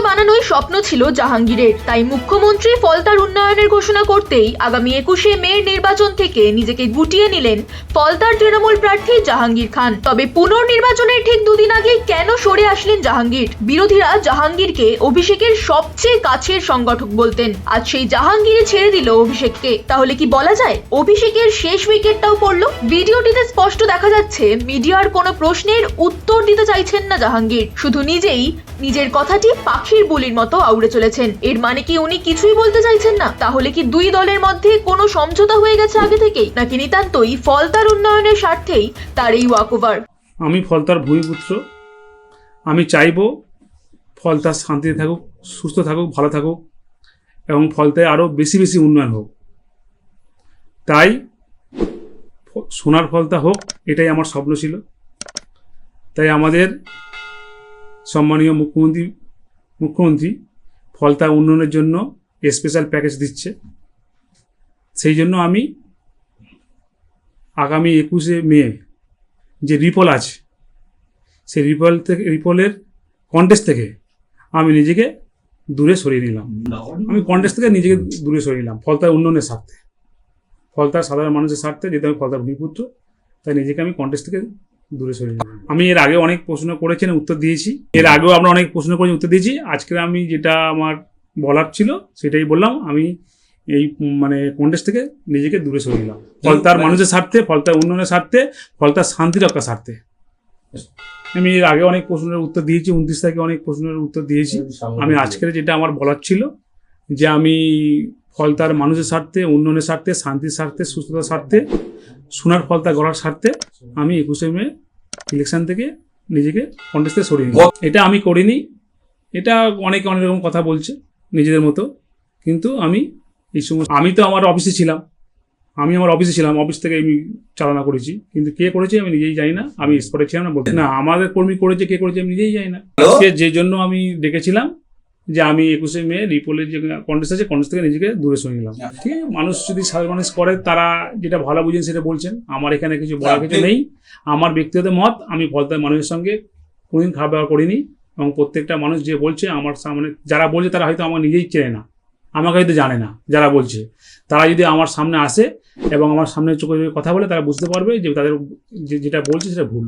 বানানোই স্বপ্ন ছিল জাহাঙ্গীরের, তাই মুখ্যমন্ত্রী ফলতার উন্নয়নের ঘোষণা করতেই আগামী 21শে মের নির্বাচন থেকে নিজেকে গুটিয়ে নিলেন ফলতার তৃণমূল প্রার্থী জাহাঙ্গীর খান। তবে পুনর্নির্বাচনের ঠিক দুদিন আগে কেন সরে আসলেন জাহাঙ্গীর? বিরোধীরা জাহাঙ্গীরকে অভিষেকের সবচেয়ে কাছের সংগঠক বলতেন, আজ সেই জাহাঙ্গীরই ছেড়ে দিল অভিষেককে। তাহলে কি বলা যায় অভিষেকের শেষ উইকেটটাও পড়লো? ভিডিওটিতে স্পষ্ট দেখা যাচ্ছে মিডিয়ার কোনো প্রশ্নের উত্তর দিতে চাইছেন না জাহাঙ্গীর, শুধু নিজের কথাটি পাখির বুলির মতো আউড়ে চলেছেন। এর মানে কি উনি কিছুই বলতে চাইছেন না? তাহলে কি দুই দলের মধ্যে কোনো সমঝোতা হয়ে গেছে আগে থেকেই, নাকি নিতান্তই ফলতার উন্নয়নের স্বার্থেই তার এই ওয়াকওভার? আমি ফলতার ভূমিপুত্র, আমি চাইবো ফলতা শান্তিতে থাকুক, সুস্থ থাকুক, ভালো থাকুক এবং ফলতায় আরও বেশি বেশি উন্নয়ন হোক। তাই সোনার ফলতা হোক, এটাই আমার স্বপ্ন ছিল। তাই আমাদের সম্মানীয় মুখ্যমন্ত্রী ফলতা উন্নয়নের জন্য স্পেশাল প্যাকেজ দিচ্ছে। সেই জন্য আমি আগামী 21শে মে যে রিপল আছে, সেই রিপলের কন্টেস্ট থেকে আমি নিজেকে দূরে সরিয়ে নিলাম। ফলতার উন্নয়নের স্বার্থে, ফলতার সাধারণ মানুষের স্বার্থে, যেহেতু আমি ফলতার ভূমিপুত্র, তাই নিজেকে আমি কন্টেস্ট থেকে দূরে সরিয়ে নিলাম। আমি এর আগে অনেক প্রশ্ন করেছেন, উত্তর দিয়েছি। আমরা অনেক প্রশ্ন করেছি, উত্তর দিয়েছি। আজকে আমি যেটা আমার বলার ছিল সেটাই বললাম। আমি এই কন্টেস্ট থেকে নিজেকে দূরে সরিয়ে নিলাম ফলতার মানুষের স্বার্থে, ফলতার উন্নয়নের স্বার্থে, ফলতার শান্তি রক্ষার স্বার্থে। আমি এর আগে অনেক প্রশ্নের উত্তর দিয়েছি, 29 তারিখে অনেক প্রশ্নের উত্তর দিয়েছি। আমি আজকের যেটা আমার বলার ছিল যে আমি ফলতার মানুষের স্বার্থে, উন্নয়নের স্বার্থে, শান্তির স্বার্থে, সুস্থতার স্বার্থে, সোনার ফলতা গড়ার স্বার্থে আমি 21শে মে ইলেকশন থেকে নিজেকে কন্টেস্ট থেকে সরিয়ে নিই। এটা আমি করিনি, এটা অনেকে অনেক রকম কথা বলছে নিজেদের মতো, কিন্তু আমি আমি তো আমার অফিসে ছিলাম, অফিস থেকে আমি চালনা করেছি, কিন্তু কে করেছে আমি নিজেই জানি না। আমি স্পটে ছিলাম না, বলতে না আমাদের কর্মী করেছে, কে করেছে আমি নিজেই জানি না। যে জন্য আমি ডেকেছিলাম যে আমি 21শে মে রিপোলের যে কন্টেস্ট আছে, কন্টেস্ট থেকে নিজেকে দূরে সরে নিলাম। ঠিক আছে, মানুষ যদি সাধারণ মানুষ করে, তারা যেটা ভালো বুঝেন সেটা বলছেন। আমার এখানে কিছু বলার কিছু নেই। আমার ব্যক্তিগত মত, আমি ফলতার মানুষের সঙ্গে কোনোদিন খারাপ ব্যবহার করিনি এবং প্রত্যেকটা মানুষ যে বলছে আমার সামনে, যারা বলছে তারা হয়তো আমার নিজেই চেনে না, আমাকে হয়তো জানে না। যারা বলছে তারা যদি আমার সামনে আসে এবং আমার সামনে চোখে কথা বলে, তারা বুঝতে পারবে যে তাদের যেটা বলছে সেটা ভুল।